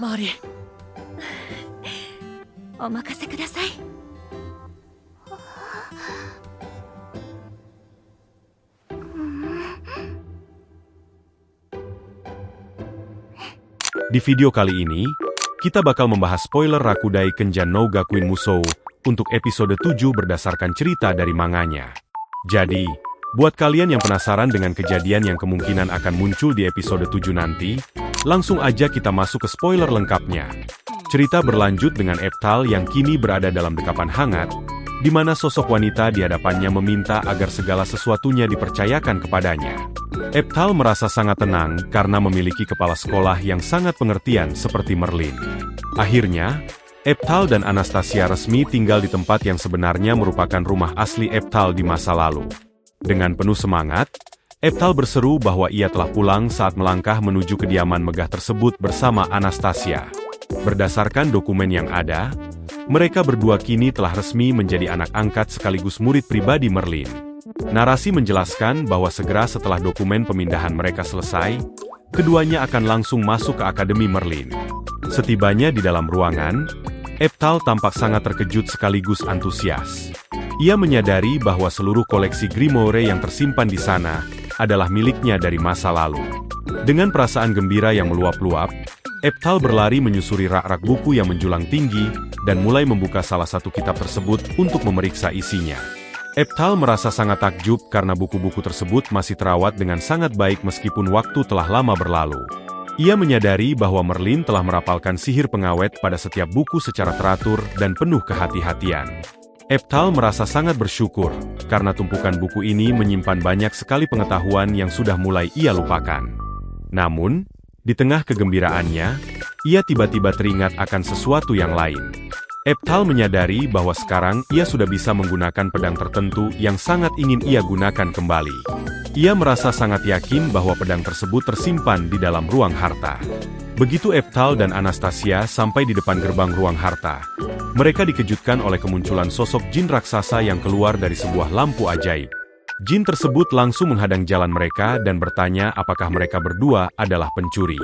Mari. お任せください。 Di video kali ini, kita bakal membahas spoiler Rakudai Kenjan no Gakuin Musou untuk episode 7 berdasarkan cerita dari manganya. Jadi, buat kalian yang penasaran dengan kejadian yang kemungkinan akan muncul di episode 7 nanti, langsung aja kita masuk ke spoiler lengkapnya. Cerita berlanjut dengan Eptal yang kini berada dalam dekapan hangat, di mana sosok wanita di hadapannya meminta agar segala sesuatunya dipercayakan kepadanya. Eptal merasa sangat tenang karena memiliki kepala sekolah yang sangat pengertian seperti Merlin. Akhirnya, Eptal dan Anastasia resmi tinggal di tempat yang sebenarnya merupakan rumah asli Eptal di masa lalu. Dengan penuh semangat, Eptal berseru bahwa ia telah pulang saat melangkah menuju kediaman megah tersebut bersama Anastasia. Berdasarkan dokumen yang ada, mereka berdua kini telah resmi menjadi anak angkat sekaligus murid pribadi Merlin. Narasi menjelaskan bahwa segera setelah dokumen pemindahan mereka selesai, keduanya akan langsung masuk ke Akademi Merlin. Setibanya di dalam ruangan, Eptal tampak sangat terkejut sekaligus antusias. Ia menyadari bahwa seluruh koleksi Grimoire yang tersimpan di sana adalah miliknya dari masa lalu. Dengan perasaan gembira yang meluap-luap, Eptal berlari menyusuri rak-rak buku yang menjulang tinggi dan mulai membuka salah satu kitab tersebut untuk memeriksa isinya. Eptal merasa sangat takjub karena buku-buku tersebut masih terawat dengan sangat baik meskipun waktu telah lama berlalu. Ia menyadari bahwa Merlin telah merapalkan sihir pengawet pada setiap buku secara teratur dan penuh kehati-hatian. Eptal merasa sangat bersyukur karena tumpukan buku ini menyimpan banyak sekali pengetahuan yang sudah mulai ia lupakan. Namun, di tengah kegembiraannya, ia tiba-tiba teringat akan sesuatu yang lain. Eptal menyadari bahwa sekarang ia sudah bisa menggunakan pedang tertentu yang sangat ingin ia gunakan kembali. Ia merasa sangat yakin bahwa pedang tersebut tersimpan di dalam ruang harta. Begitu Eptal dan Anastasia sampai di depan gerbang ruang harta, mereka dikejutkan oleh kemunculan sosok jin raksasa yang keluar dari sebuah lampu ajaib. Jin tersebut langsung menghadang jalan mereka dan bertanya apakah mereka berdua adalah pencuri.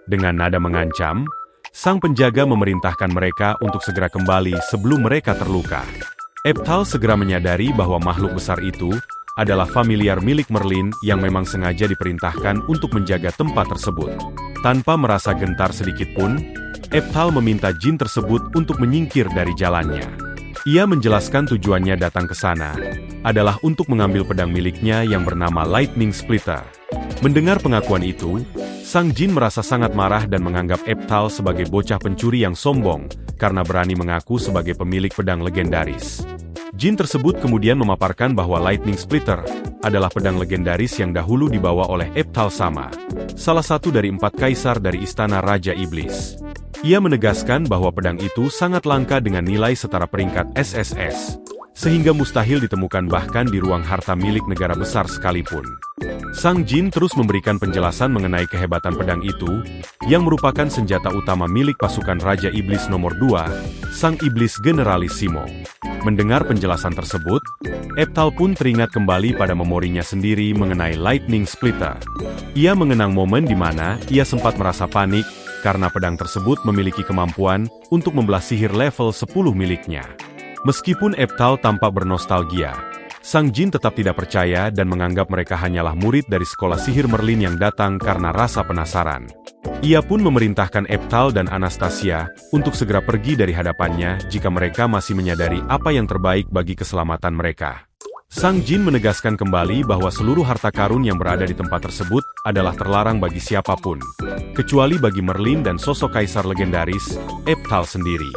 Dengan nada mengancam, sang penjaga memerintahkan mereka untuk segera kembali sebelum mereka terluka. Eptal segera menyadari bahwa makhluk besar itu adalah familiar milik Merlin yang memang sengaja diperintahkan untuk menjaga tempat tersebut. Tanpa merasa gentar sedikitpun, Eptal meminta jin tersebut untuk menyingkir dari jalannya. Ia menjelaskan tujuannya datang ke sana adalah untuk mengambil pedang miliknya yang bernama Lightning Splitter. Mendengar pengakuan itu, sang jin merasa sangat marah dan menganggap Eptal sebagai bocah pencuri yang sombong karena berani mengaku sebagai pemilik pedang legendaris. Jin tersebut kemudian memaparkan bahwa Lightning Splitter adalah pedang legendaris yang dahulu dibawa oleh Eptal Sama, salah satu dari 4 kaisar dari Istana Raja Iblis. Ia menegaskan bahwa pedang itu sangat langka dengan nilai setara peringkat SSS, sehingga mustahil ditemukan bahkan di ruang harta milik negara besar sekalipun. Sang jin terus memberikan penjelasan mengenai kehebatan pedang itu, yang merupakan senjata utama milik pasukan Raja Iblis nomor 2, Sang Iblis Generalissimo. Mendengar penjelasan tersebut, Eptal pun teringat kembali pada memorinya sendiri mengenai Lightning Splitter. Ia mengenang momen di mana ia sempat merasa panik, karena pedang tersebut memiliki kemampuan untuk membelah sihir level 10 miliknya. Meskipun Eptal tampak bernostalgia, sang jin tetap tidak percaya dan menganggap mereka hanyalah murid dari sekolah sihir Merlin yang datang karena rasa penasaran. Ia pun memerintahkan Eptal dan Anastasia untuk segera pergi dari hadapannya jika mereka masih menyadari apa yang terbaik bagi keselamatan mereka. Sang jin menegaskan kembali bahwa seluruh harta karun yang berada di tempat tersebut adalah terlarang bagi siapapun, kecuali bagi Merlin dan sosok kaisar legendaris, Eptal sendiri.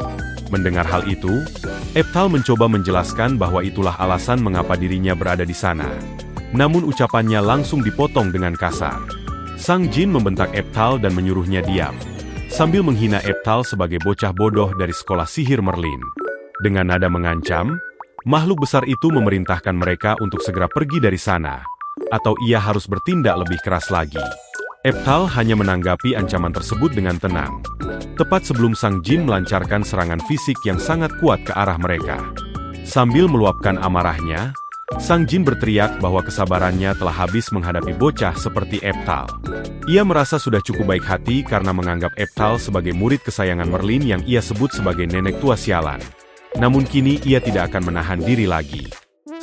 Mendengar hal itu, Eptal mencoba menjelaskan bahwa itulah alasan mengapa dirinya berada di sana. Namun ucapannya langsung dipotong dengan kasar. Sang jin membentak Eptal dan menyuruhnya diam, sambil menghina Eptal sebagai bocah bodoh dari sekolah sihir Merlin. Dengan nada mengancam, makhluk besar itu memerintahkan mereka untuk segera pergi dari sana, atau ia harus bertindak lebih keras lagi. Eptal hanya menanggapi ancaman tersebut dengan tenang. Tepat sebelum sang jin melancarkan serangan fisik yang sangat kuat ke arah mereka. Sambil meluapkan amarahnya, sang jin berteriak bahwa kesabarannya telah habis menghadapi bocah seperti Eptal. Ia merasa sudah cukup baik hati karena menganggap Eptal sebagai murid kesayangan Merlin yang ia sebut sebagai nenek tua sialan. Namun kini ia tidak akan menahan diri lagi.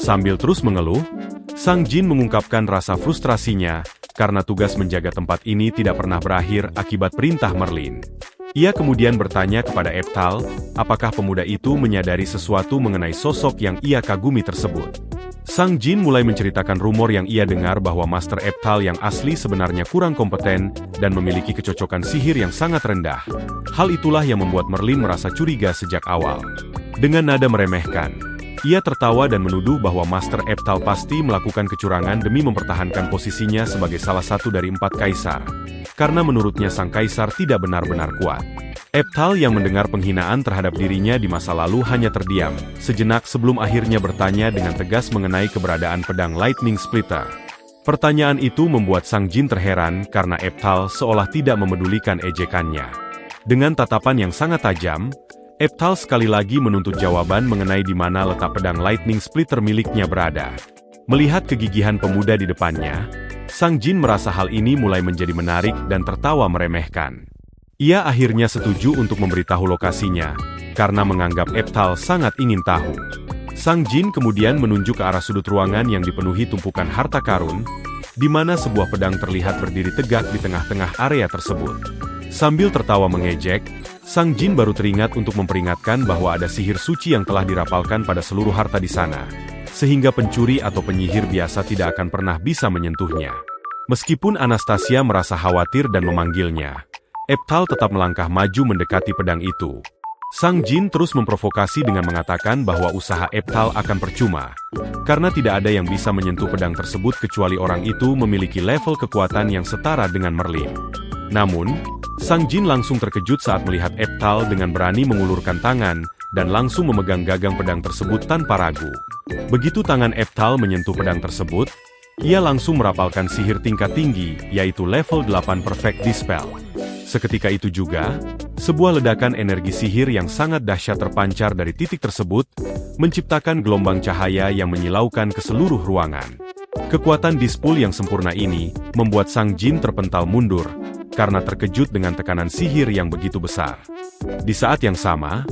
Sambil terus mengeluh, Sang Jin mengungkapkan rasa frustrasinya karena tugas menjaga tempat ini tidak pernah berakhir akibat perintah Merlin. Ia kemudian bertanya kepada Eptal, apakah pemuda itu menyadari sesuatu mengenai sosok yang ia kagumi tersebut. Sang Jin mulai menceritakan rumor yang ia dengar bahwa Master Eptal yang asli sebenarnya kurang kompeten dan memiliki kecocokan sihir yang sangat rendah. Hal itulah yang membuat Merlin merasa curiga sejak awal. Dengan nada meremehkan, ia tertawa dan menuduh bahwa Master Eptal pasti melakukan kecurangan demi mempertahankan posisinya sebagai salah satu dari 4 kaisar. Karena menurutnya sang kaisar tidak benar-benar kuat. Eptal yang mendengar penghinaan terhadap dirinya di masa lalu hanya terdiam sejenak sebelum akhirnya bertanya dengan tegas mengenai keberadaan pedang Lightning Splitter. Pertanyaan itu membuat Sang Jin terheran karena Eptal seolah tidak memedulikan ejekannya. Dengan tatapan yang sangat tajam, Eptal sekali lagi menuntut jawaban mengenai di mana letak pedang Lightning Splitter miliknya berada. Melihat kegigihan pemuda di depannya, Sang Jin merasa hal ini mulai menjadi menarik dan tertawa meremehkan. Ia akhirnya setuju untuk memberitahu lokasinya, karena menganggap Eptal sangat ingin tahu. Sang Jin kemudian menunjuk ke arah sudut ruangan yang dipenuhi tumpukan harta karun, di mana sebuah pedang terlihat berdiri tegak di tengah-tengah area tersebut. Sambil tertawa mengejek, Sang Jin baru teringat untuk memperingatkan bahwa ada sihir suci yang telah dirapalkan pada seluruh harta di sana, sehingga pencuri atau penyihir biasa tidak akan pernah bisa menyentuhnya. Meskipun Anastasia merasa khawatir dan memanggilnya, Eptal tetap melangkah maju mendekati pedang itu. Sang Jin terus memprovokasi dengan mengatakan bahwa usaha Eptal akan percuma, karena tidak ada yang bisa menyentuh pedang tersebut kecuali orang itu memiliki level kekuatan yang setara dengan Merlin. Namun, Sang Jin langsung terkejut saat melihat Eptal dengan berani mengulurkan tangan dan langsung memegang gagang pedang tersebut tanpa ragu. Begitu tangan Eptal menyentuh pedang tersebut, ia langsung merapalkan sihir tingkat tinggi, yaitu level 8 Perfect Dispel. Seketika itu juga, sebuah ledakan energi sihir yang sangat dahsyat terpancar dari titik tersebut, menciptakan gelombang cahaya yang menyilaukan ke seluruh ruangan. Kekuatan dispul yang sempurna ini membuat Sang Jin terpental mundur, karena terkejut dengan tekanan sihir yang begitu besar. Di saat yang sama,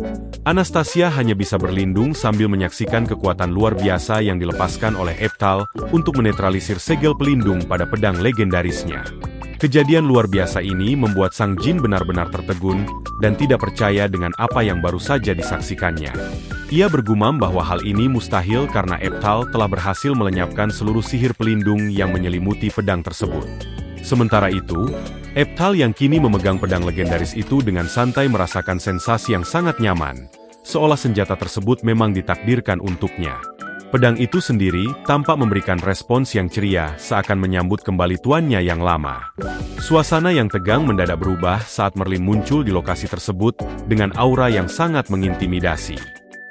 Anastasia hanya bisa berlindung sambil menyaksikan kekuatan luar biasa yang dilepaskan oleh Eptal untuk menetralisir segel pelindung pada pedang legendarisnya. Kejadian luar biasa ini membuat Sang Jin benar-benar tertegun dan tidak percaya dengan apa yang baru saja disaksikannya. Ia bergumam bahwa hal ini mustahil karena Eptal telah berhasil melenyapkan seluruh sihir pelindung yang menyelimuti pedang tersebut. Sementara itu, Eptal yang kini memegang pedang legendaris itu dengan santai merasakan sensasi yang sangat nyaman, seolah senjata tersebut memang ditakdirkan untuknya. Pedang itu sendiri tampak memberikan respons yang ceria seakan menyambut kembali tuannya yang lama. Suasana yang tegang mendadak berubah saat Merlin muncul di lokasi tersebut dengan aura yang sangat mengintimidasi.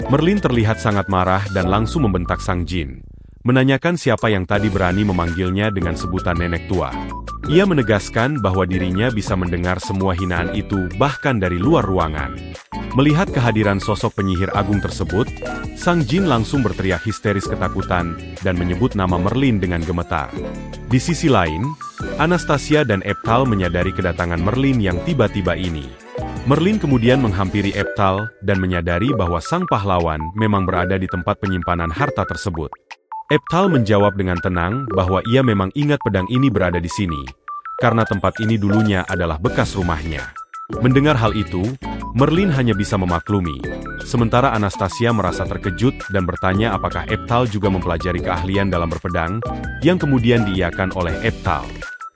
Merlin terlihat sangat marah dan langsung membentak Sang Jin, menanyakan siapa yang tadi berani memanggilnya dengan sebutan nenek tua. Ia menegaskan bahwa dirinya bisa mendengar semua hinaan itu bahkan dari luar ruangan. Melihat kehadiran sosok penyihir agung tersebut, Sang Jin langsung berteriak histeris ketakutan dan menyebut nama Merlin dengan gemetar. Di sisi lain, Anastasia dan Eptal menyadari kedatangan Merlin yang tiba-tiba ini. Merlin kemudian menghampiri Eptal dan menyadari bahwa sang pahlawan memang berada di tempat penyimpanan harta tersebut. Eptal menjawab dengan tenang bahwa ia memang ingat pedang ini berada di sini, karena tempat ini dulunya adalah bekas rumahnya. Mendengar hal itu, Merlin hanya bisa memaklumi, sementara Anastasia merasa terkejut dan bertanya apakah Eptal juga mempelajari keahlian dalam berpedang, yang kemudian diiyakan oleh Eptal.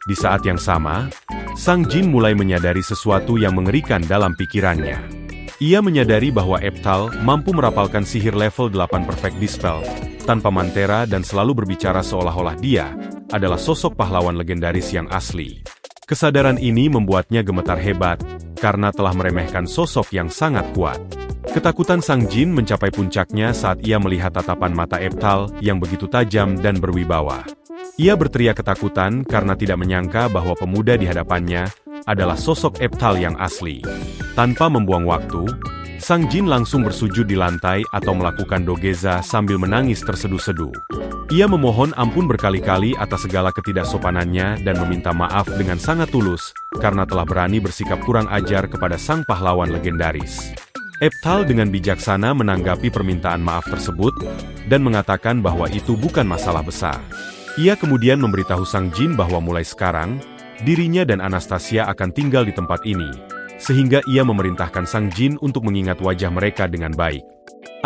Di saat yang sama, Sang Jin mulai menyadari sesuatu yang mengerikan dalam pikirannya. Ia menyadari bahwa Eptal mampu merapalkan sihir level 8 Perfect Dispel, tanpa mantera dan selalu berbicara seolah-olah dia adalah sosok pahlawan legendaris yang asli. Kesadaran ini membuatnya gemetar hebat, karena telah meremehkan sosok yang sangat kuat. Ketakutan Sang Jin mencapai puncaknya saat ia melihat tatapan mata Eptal yang begitu tajam dan berwibawa. Ia berteriak ketakutan karena tidak menyangka bahwa pemuda di hadapannya adalah sosok Eptal yang asli. Tanpa membuang waktu, Sang Jin langsung bersujud di lantai atau melakukan dogeza sambil menangis terseduh-seduh. Ia memohon ampun berkali-kali atas segala ketidaksopanannya dan meminta maaf dengan sangat tulus, karena telah berani bersikap kurang ajar kepada sang pahlawan legendaris. Eptal dengan bijaksana menanggapi permintaan maaf tersebut, dan mengatakan bahwa itu bukan masalah besar. Ia kemudian memberitahu Sang Jin bahwa mulai sekarang, dirinya dan Anastasia akan tinggal di tempat ini, sehingga ia memerintahkan Sang Jin untuk mengingat wajah mereka dengan baik.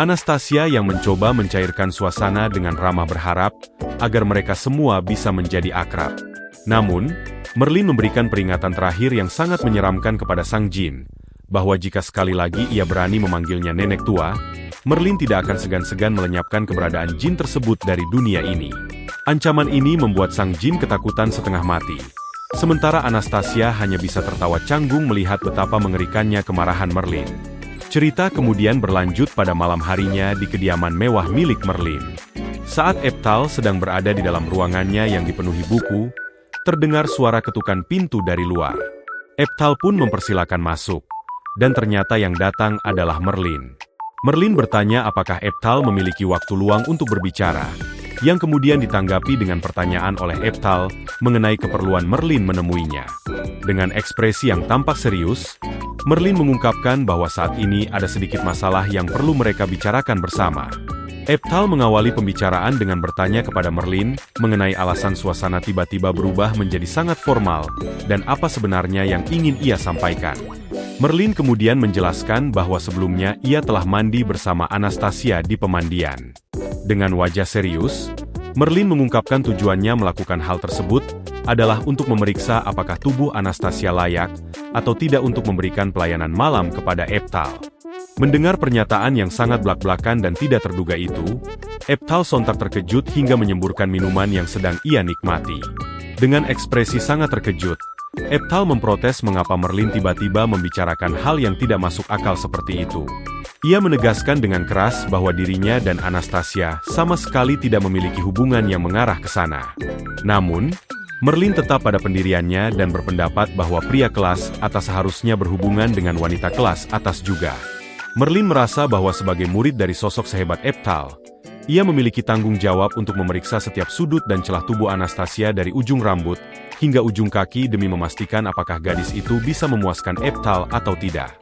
Anastasia yang mencoba mencairkan suasana dengan ramah berharap agar mereka semua bisa menjadi akrab. Namun, Merlin memberikan peringatan terakhir yang sangat menyeramkan kepada Sang Jin, bahwa jika sekali lagi ia berani memanggilnya nenek tua, Merlin tidak akan segan-segan melenyapkan keberadaan jin tersebut dari dunia ini. Ancaman ini membuat Sang Jin ketakutan setengah mati. Sementara Anastasia hanya bisa tertawa canggung melihat betapa mengerikannya kemarahan Merlin. Cerita kemudian berlanjut pada malam harinya di kediaman mewah milik Merlin. Saat Eptal sedang berada di dalam ruangannya yang dipenuhi buku, terdengar suara ketukan pintu dari luar. Eptal pun mempersilakan masuk, dan ternyata yang datang adalah Merlin. Merlin bertanya apakah Eptal memiliki waktu luang untuk berbicara, yang kemudian ditanggapi dengan pertanyaan oleh Eptal mengenai keperluan Merlin menemuinya. Dengan ekspresi yang tampak serius, Merlin mengungkapkan bahwa saat ini ada sedikit masalah yang perlu mereka bicarakan bersama. Eptal mengawali pembicaraan dengan bertanya kepada Merlin mengenai alasan suasana tiba-tiba berubah menjadi sangat formal, dan apa sebenarnya yang ingin ia sampaikan. Merlin kemudian menjelaskan bahwa sebelumnya ia telah mandi bersama Anastasia di pemandian. Dengan wajah serius, Merlin mengungkapkan tujuannya melakukan hal tersebut adalah untuk memeriksa apakah tubuh Anastasia layak atau tidak untuk memberikan pelayanan malam kepada Eptal. Mendengar pernyataan yang sangat blak-blakan dan tidak terduga itu, Eptal sontak terkejut hingga menyemburkan minuman yang sedang ia nikmati. Dengan ekspresi sangat terkejut, Eptal memprotes mengapa Merlin tiba-tiba membicarakan hal yang tidak masuk akal seperti itu. Ia menegaskan dengan keras bahwa dirinya dan Anastasia sama sekali tidak memiliki hubungan yang mengarah ke sana. Namun, Merlin tetap pada pendiriannya dan berpendapat bahwa pria kelas atas seharusnya berhubungan dengan wanita kelas atas juga. Merlin merasa bahwa sebagai murid dari sosok sehebat Eptal, ia memiliki tanggung jawab untuk memeriksa setiap sudut dan celah tubuh Anastasia dari ujung rambut hingga ujung kaki demi memastikan apakah gadis itu bisa memuaskan Eptal atau tidak.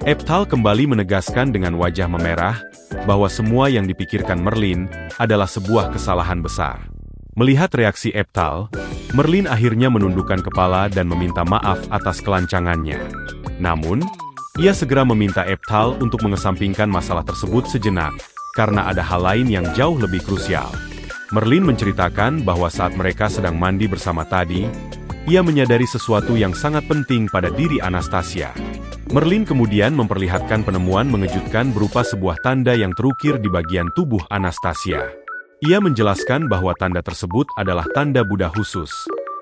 Eptal kembali menegaskan dengan wajah memerah bahwa semua yang dipikirkan Merlin adalah sebuah kesalahan besar. Melihat reaksi Eptal, Merlin akhirnya menundukkan kepala dan meminta maaf atas kelancangannya. Namun, ia segera meminta Eptal untuk mengesampingkan masalah tersebut sejenak, karena ada hal lain yang jauh lebih krusial. Merlin menceritakan bahwa saat mereka sedang mandi bersama tadi, ia menyadari sesuatu yang sangat penting pada diri Anastasia. Merlin kemudian memperlihatkan penemuan mengejutkan berupa sebuah tanda yang terukir di bagian tubuh Anastasia. Ia menjelaskan bahwa tanda tersebut adalah tanda Buddha khusus,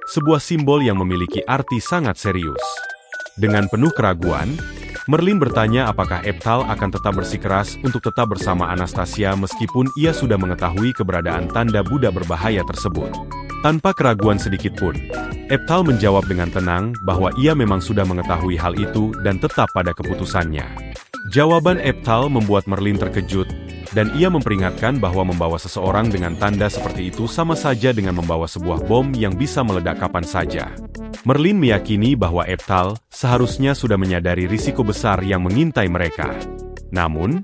sebuah simbol yang memiliki arti sangat serius. Dengan penuh keraguan, Merlin bertanya apakah Eptal akan tetap bersikeras untuk tetap bersama Anastasia meskipun ia sudah mengetahui keberadaan tanda Buddha berbahaya tersebut. Tanpa keraguan sedikitpun, Eptal menjawab dengan tenang bahwa ia memang sudah mengetahui hal itu dan tetap pada keputusannya. Jawaban Eptal membuat Merlin terkejut, dan ia memperingatkan bahwa membawa seseorang dengan tanda seperti itu sama saja dengan membawa sebuah bom yang bisa meledak kapan saja. Merlin meyakini bahwa Eptal seharusnya sudah menyadari risiko besar yang mengintai mereka. Namun,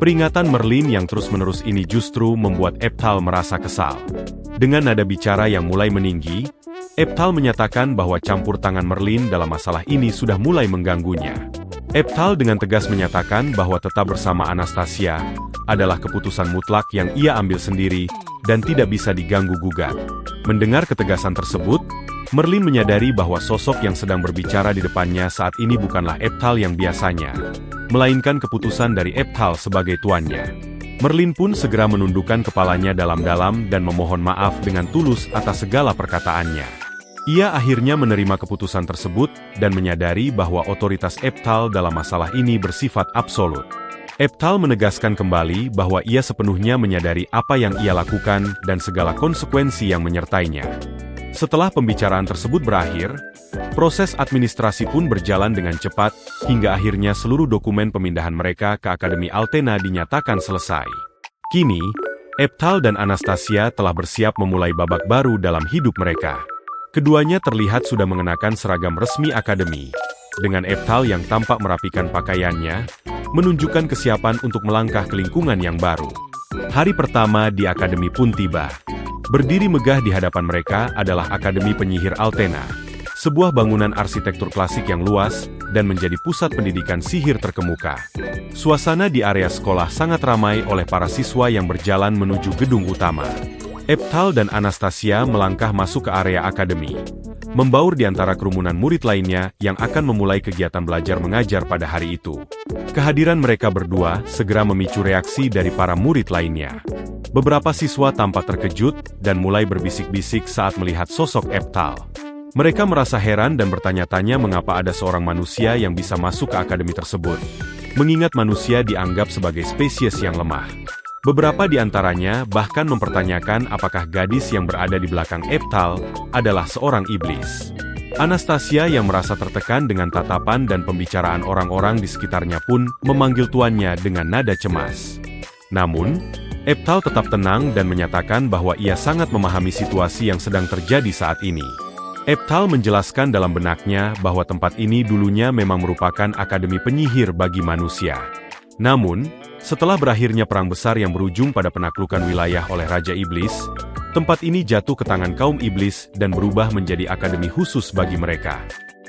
peringatan Merlin yang terus-menerus ini justru membuat Eptal merasa kesal. Dengan nada bicara yang mulai meninggi, Eptal menyatakan bahwa campur tangan Merlin dalam masalah ini sudah mulai mengganggunya. Eptal dengan tegas menyatakan bahwa tetap bersama Anastasia adalah keputusan mutlak yang ia ambil sendiri dan tidak bisa diganggu-gugat. Mendengar ketegasan tersebut, Merlin menyadari bahwa sosok yang sedang berbicara di depannya saat ini bukanlah Eptal yang biasanya, melainkan keputusan dari Eptal sebagai tuannya. Merlin pun segera menundukkan kepalanya dalam-dalam dan memohon maaf dengan tulus atas segala perkataannya. Ia akhirnya menerima keputusan tersebut dan menyadari bahwa otoritas Eptal dalam masalah ini bersifat absolut. Eptal menegaskan kembali bahwa ia sepenuhnya menyadari apa yang ia lakukan dan segala konsekuensi yang menyertainya. Setelah pembicaraan tersebut berakhir, Proses administrasi pun berjalan dengan cepat, hingga akhirnya seluruh dokumen pemindahan mereka ke Akademi Altena dinyatakan selesai. Kini, Eptal dan Anastasia telah bersiap memulai babak baru dalam hidup mereka. Keduanya terlihat sudah mengenakan seragam resmi akademi. Dengan Eptal yang tampak merapikan pakaiannya, menunjukkan kesiapan untuk melangkah ke lingkungan yang baru. Hari pertama di akademi pun tiba. Berdiri megah di hadapan mereka adalah Akademi Penyihir Altena, sebuah bangunan arsitektur klasik yang luas dan menjadi pusat pendidikan sihir terkemuka. Suasana di area sekolah sangat ramai oleh para siswa yang berjalan menuju gedung utama. Eptal dan Anastasia melangkah masuk ke area akademi, membaur di antara kerumunan murid lainnya yang akan memulai kegiatan belajar mengajar pada hari itu. Kehadiran mereka berdua segera memicu reaksi dari para murid lainnya. Beberapa siswa tampak terkejut dan mulai berbisik-bisik saat melihat sosok Eptal. Mereka merasa heran dan bertanya-tanya mengapa ada seorang manusia yang bisa masuk ke akademi tersebut, mengingat manusia dianggap sebagai spesies yang lemah. Beberapa di antaranya bahkan mempertanyakan apakah gadis yang berada di belakang Eptal adalah seorang iblis. Anastasia yang merasa tertekan dengan tatapan dan pembicaraan orang-orang di sekitarnya pun memanggil tuannya dengan nada cemas. Namun, Eptal tetap tenang dan menyatakan bahwa ia sangat memahami situasi yang sedang terjadi saat ini. Eptal menjelaskan dalam benaknya bahwa tempat ini dulunya memang merupakan akademi penyihir bagi manusia. Namun, setelah berakhirnya perang besar yang berujung pada penaklukan wilayah oleh Raja Iblis, tempat ini jatuh ke tangan kaum iblis dan berubah menjadi akademi khusus bagi mereka.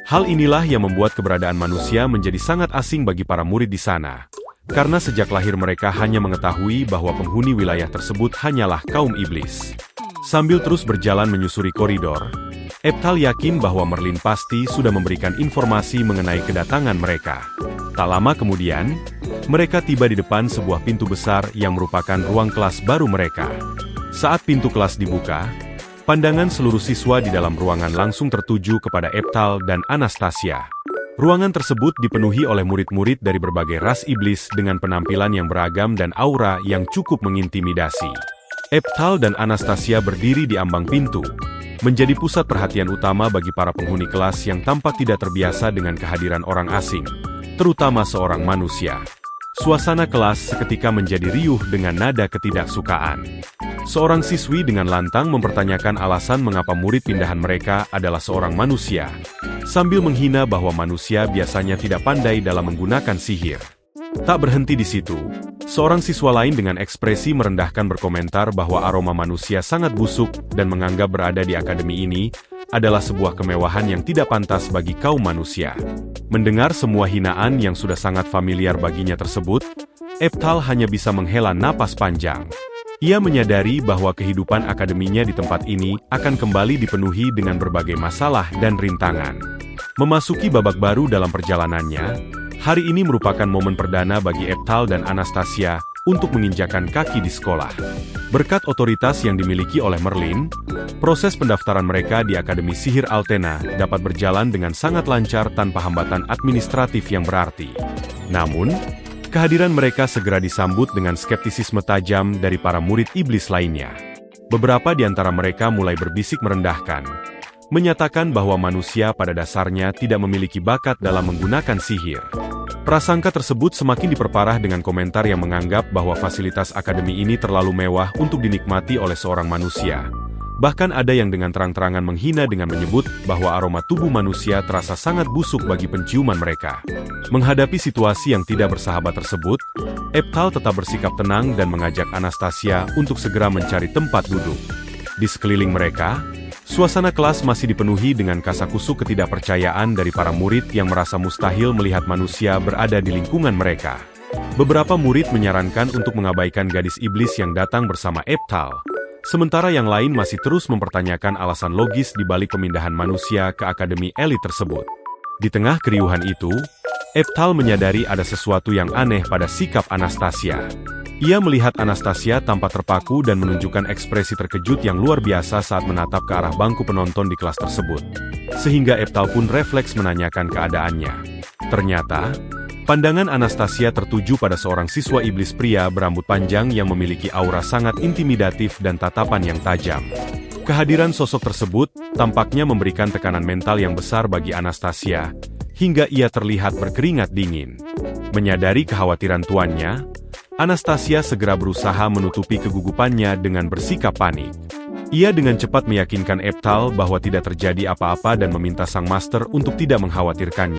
Hal inilah yang membuat keberadaan manusia menjadi sangat asing bagi para murid di sana. Karena sejak lahir mereka hanya mengetahui bahwa penghuni wilayah tersebut hanyalah kaum iblis. Sambil terus berjalan menyusuri koridor, Eptal yakin bahwa Merlin pasti sudah memberikan informasi mengenai kedatangan mereka. Tak lama kemudian, mereka tiba di depan sebuah pintu besar yang merupakan ruang kelas baru mereka. Saat pintu kelas dibuka, pandangan seluruh siswa di dalam ruangan langsung tertuju kepada Eptal dan Anastasia. Ruangan tersebut dipenuhi oleh murid-murid dari berbagai ras iblis dengan penampilan yang beragam dan aura yang cukup mengintimidasi. Eptal dan Anastasia berdiri di ambang pintu, menjadi pusat perhatian utama bagi para penghuni kelas yang tampak tidak terbiasa dengan kehadiran orang asing, terutama seorang manusia. Suasana kelas seketika menjadi riuh dengan nada ketidaksukaan. Seorang siswi dengan lantang mempertanyakan alasan mengapa murid pindahan mereka adalah seorang manusia, sambil menghina bahwa manusia biasanya tidak pandai dalam menggunakan sihir. Tak berhenti di situ, seorang siswa lain dengan ekspresi merendahkan berkomentar bahwa aroma manusia sangat busuk dan menganggap berada di akademi ini adalah sebuah kemewahan yang tidak pantas bagi kaum manusia. Mendengar semua hinaan yang sudah sangat familiar baginya tersebut, Eptal hanya bisa menghela napas panjang. Ia menyadari bahwa kehidupan akademinya di tempat ini akan kembali dipenuhi dengan berbagai masalah dan rintangan. Memasuki babak baru dalam perjalanannya, hari ini merupakan momen perdana bagi Eptal dan Anastasia untuk menginjakan kaki di sekolah. Berkat otoritas yang dimiliki oleh Merlin, proses pendaftaran mereka di Akademi Sihir Altena dapat berjalan dengan sangat lancar tanpa hambatan administratif yang berarti. Namun, kehadiran mereka segera disambut dengan skeptisisme tajam dari para murid iblis lainnya. Beberapa di antara mereka mulai berbisik merendahkan, menyatakan bahwa manusia pada dasarnya tidak memiliki bakat dalam menggunakan sihir. Prasangka tersebut semakin diperparah dengan komentar yang menganggap bahwa fasilitas akademi ini terlalu mewah untuk dinikmati oleh seorang manusia. Bahkan ada yang dengan terang-terangan menghina dengan menyebut bahwa aroma tubuh manusia terasa sangat busuk bagi penciuman mereka. Menghadapi situasi yang tidak bersahabat tersebut, Eptal tetap bersikap tenang dan mengajak Anastasia untuk segera mencari tempat duduk. Di sekeliling mereka, suasana kelas masih dipenuhi dengan kasakusuk ketidakpercayaan dari para murid yang merasa mustahil melihat manusia berada di lingkungan mereka. Beberapa murid menyarankan untuk mengabaikan gadis iblis yang datang bersama Eptal, sementara yang lain masih terus mempertanyakan alasan logis di balik pemindahan manusia ke akademi elit tersebut. Di tengah keriuhan itu, Eptal menyadari ada sesuatu yang aneh pada sikap Anastasia. Ia melihat Anastasia tampak terpaku dan menunjukkan ekspresi terkejut yang luar biasa saat menatap ke arah bangku penonton di kelas tersebut. Sehingga Eptal pun refleks menanyakan keadaannya. Ternyata, pandangan Anastasia tertuju pada seorang siswa iblis pria berambut panjang yang memiliki aura sangat intimidatif dan tatapan yang tajam. Kehadiran sosok tersebut tampaknya memberikan tekanan mental yang besar bagi Anastasia, hingga ia terlihat berkeringat dingin. Menyadari kekhawatiran tuannya, Anastasia segera berusaha menutupi kegugupannya dengan bersikap panik. Ia dengan cepat meyakinkan Eptal bahwa tidak terjadi apa-apa dan meminta sang master untuk tidak mengkhawatirkannya.